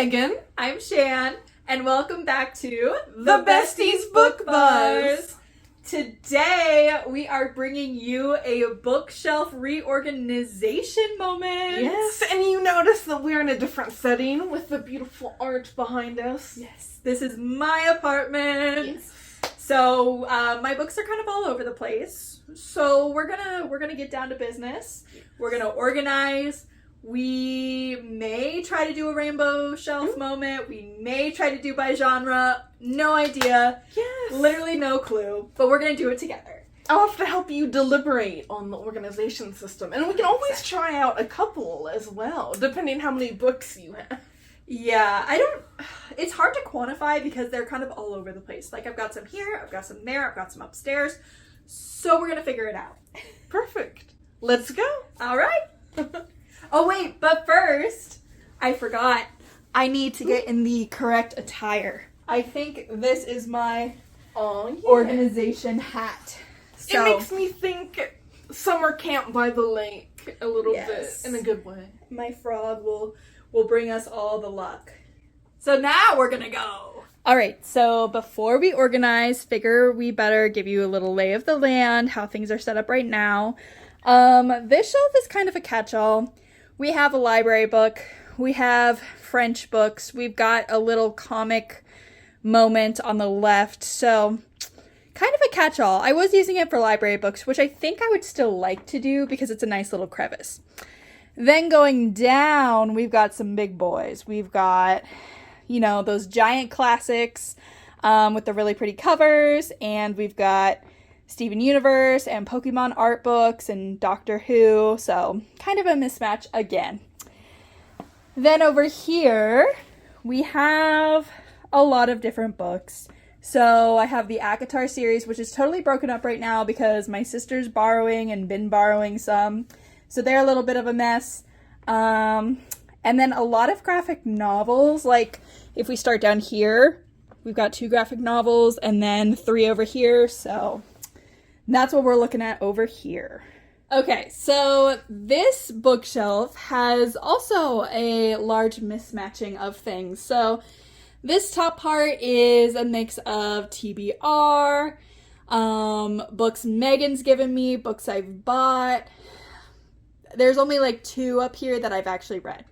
Megan. I'm Shan, and welcome back to The Besties Book Buzz. Today, we are bringing you a bookshelf reorganization moment. Yes, and you notice that we're in a different setting with the beautiful art behind us. Yes, this is my apartment. Yes. So, my books are kind of all over the place. So, we're gonna get down to business. We're gonna organize. We may try to do a rainbow shelf moment. We may try to do by genre. No idea. Yes. Literally no clue. But we're going to do it together. I'll have to help you deliberate on the organization system. And we can always try out a couple as well, depending how many books you have. Yeah, it's hard to quantify because they're kind of all over the place. Like, I've got some here, I've got some there, I've got some upstairs. So we're going to figure it out. Perfect. Let's go. All right. Oh, wait, but first, I forgot. I need to get in the correct attire. I think this is my organization hat. So, it makes me think summer camp by the lake a little bit, in a good way. My frog will bring us all the luck. So now we're gonna go. All right, so before we organize, figure we better give you a little lay of the land, how things are set up right now. This shelf is kind of a catch-all. We have a library book, we have French books, we've got a little comic moment on the left, so kind of a catch-all. I was using it for library books, which I think I would still like to do because it's a nice little crevice. Then going down, we've got some big boys. We've got, those giant classics with the really pretty covers, and we've got Steven Universe and Pokemon art books and Doctor Who, so kind of a mismatch again. Then over here, we have a lot of different books. So I have the ACOTAR series, which is totally broken up right now because my sister's borrowing and been borrowing some. So they're a little bit of a mess. And then a lot of graphic novels. Like if we start down here, we've got 2 graphic novels and then 3 over here. So that's what we're looking at over here. Okay, so this bookshelf has also a large mismatching of things. So this top part is a mix of TBR, books Megan's given me, books I've bought. There's only like 2 up here that I've actually read.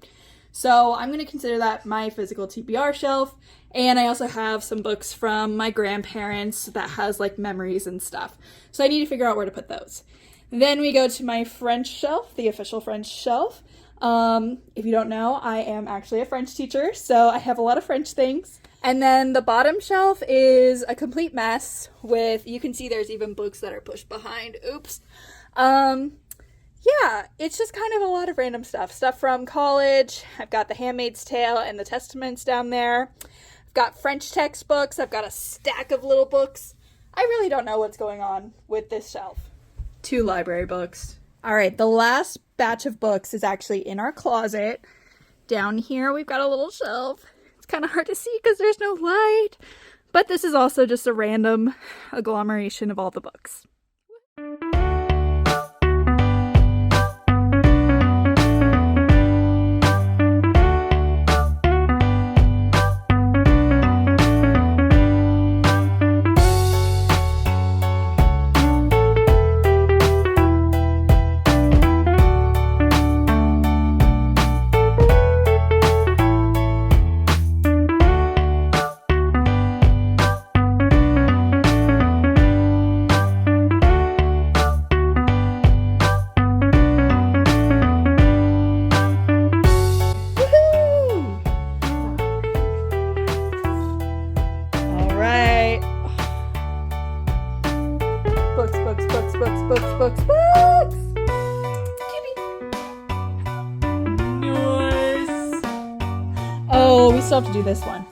So I'm going to consider that my physical TBR shelf. And I also have some books from my grandparents that has like memories and stuff. So I need to figure out where to put those. Then we go to my French shelf, the official French shelf. If you don't know, I am actually a French teacher, so I have a lot of French things. And then the bottom shelf is a complete mess with, you can see there's even books that are pushed behind. Oops. Yeah, it's just kind of a lot of random stuff. Stuff from college. I've got The Handmaid's Tale and the Testaments down there. I've got French textbooks. I've got a stack of little books. I really don't know what's going on with this shelf. 2 library books. All right, the last batch of books is actually in our closet. Down here, we've got a little shelf. It's kind of hard to see because there's no light. But this is also just a random agglomeration of all the books. Books. Nice. Oh, we still have to do this one.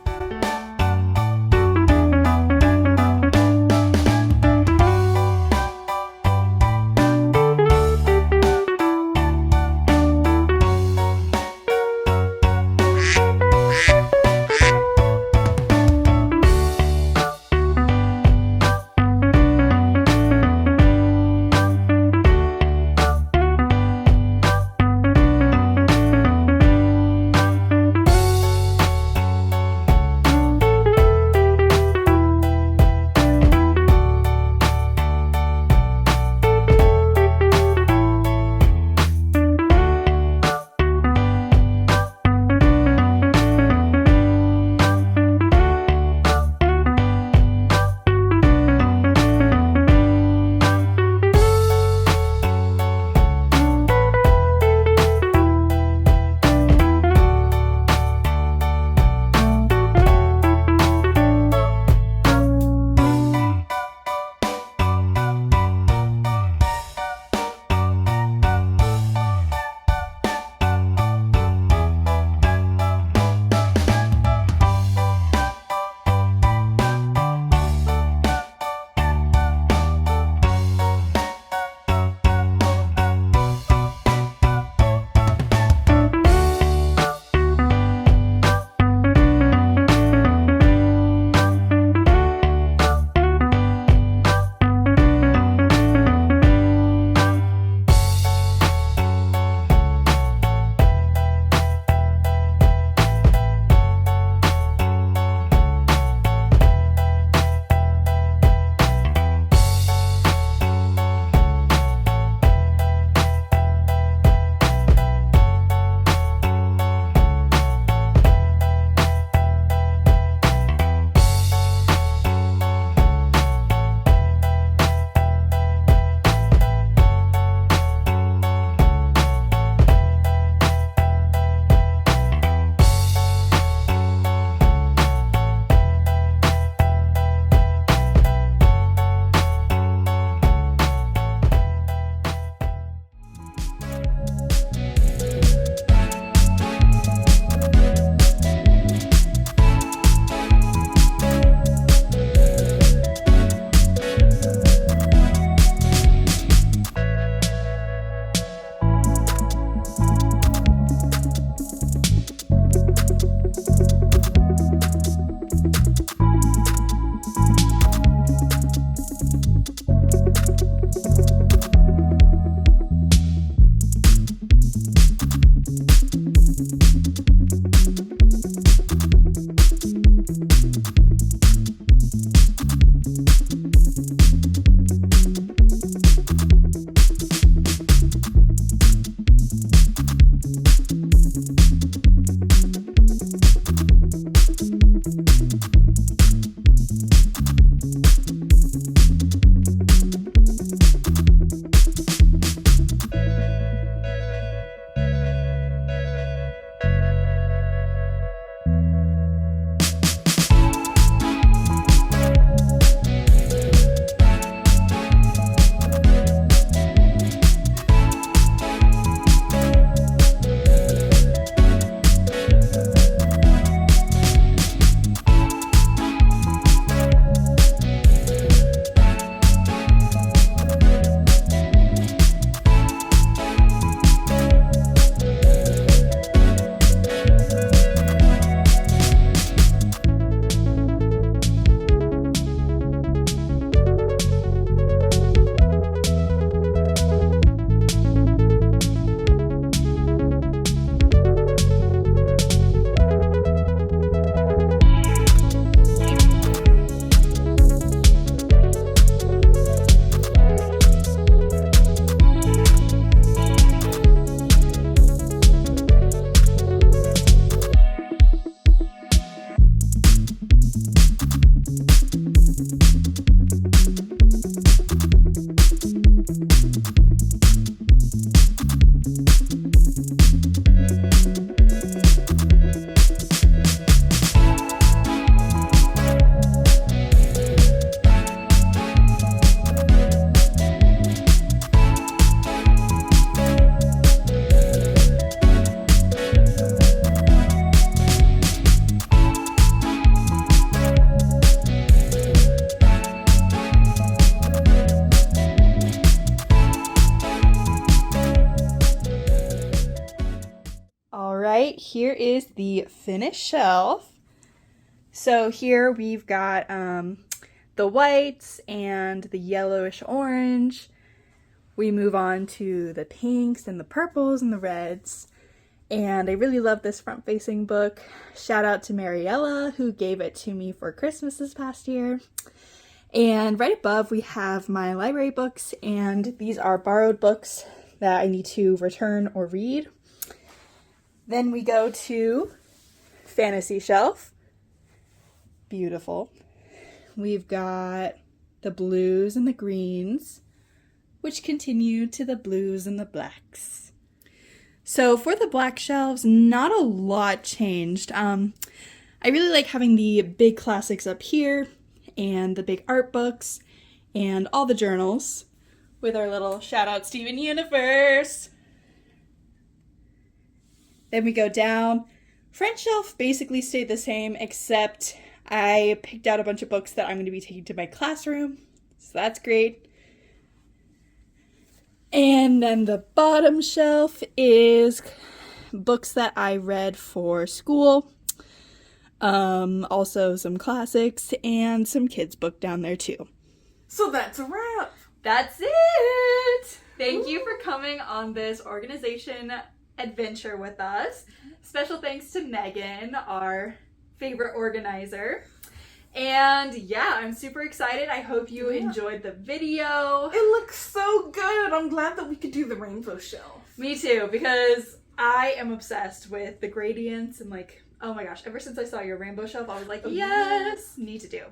is the finished shelf. So here we've got the whites and the yellowish orange. We move on to the pinks and the purples and the reds. And I really love this front-facing book. Shout out to Mariella, who gave it to me for Christmas this past year. And right above we have my library books, and these are borrowed books that I need to return or read. Then we go to fantasy shelf. Beautiful. We've got the blues and the greens, which continue to the blues and the blacks. So for the black shelves, not a lot changed. I really like having the big classics up here and the big art books and all the journals with our little shout out Steven Universe. Then we go down. Front shelf basically stayed the same, except I picked out a bunch of books that I'm going to be taking to my classroom. So that's great. And then the bottom shelf is books that I read for school. Also some classics and some kids' book down there too. So that's a wrap. That's it! Thank you for coming on this organization adventure with us. Special thanks to Megan, our favorite organizer. And yeah, I'm super excited. I hope you enjoyed the video. It looks so good. I'm glad that we could do the rainbow shelf. Me too, because I am obsessed with the gradients and like, oh my gosh, ever since I saw your rainbow shelf, I was like, yes, need to do.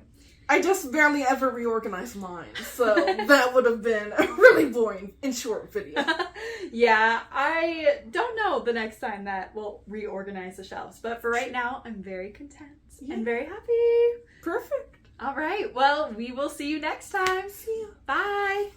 I just barely ever reorganized mine, so that would have been a really boring and short video. Yeah, I don't know the next time that we'll reorganize the shelves, but for right now, I'm very content and very happy. Perfect. All right, well, we will see you next time. See ya. Bye.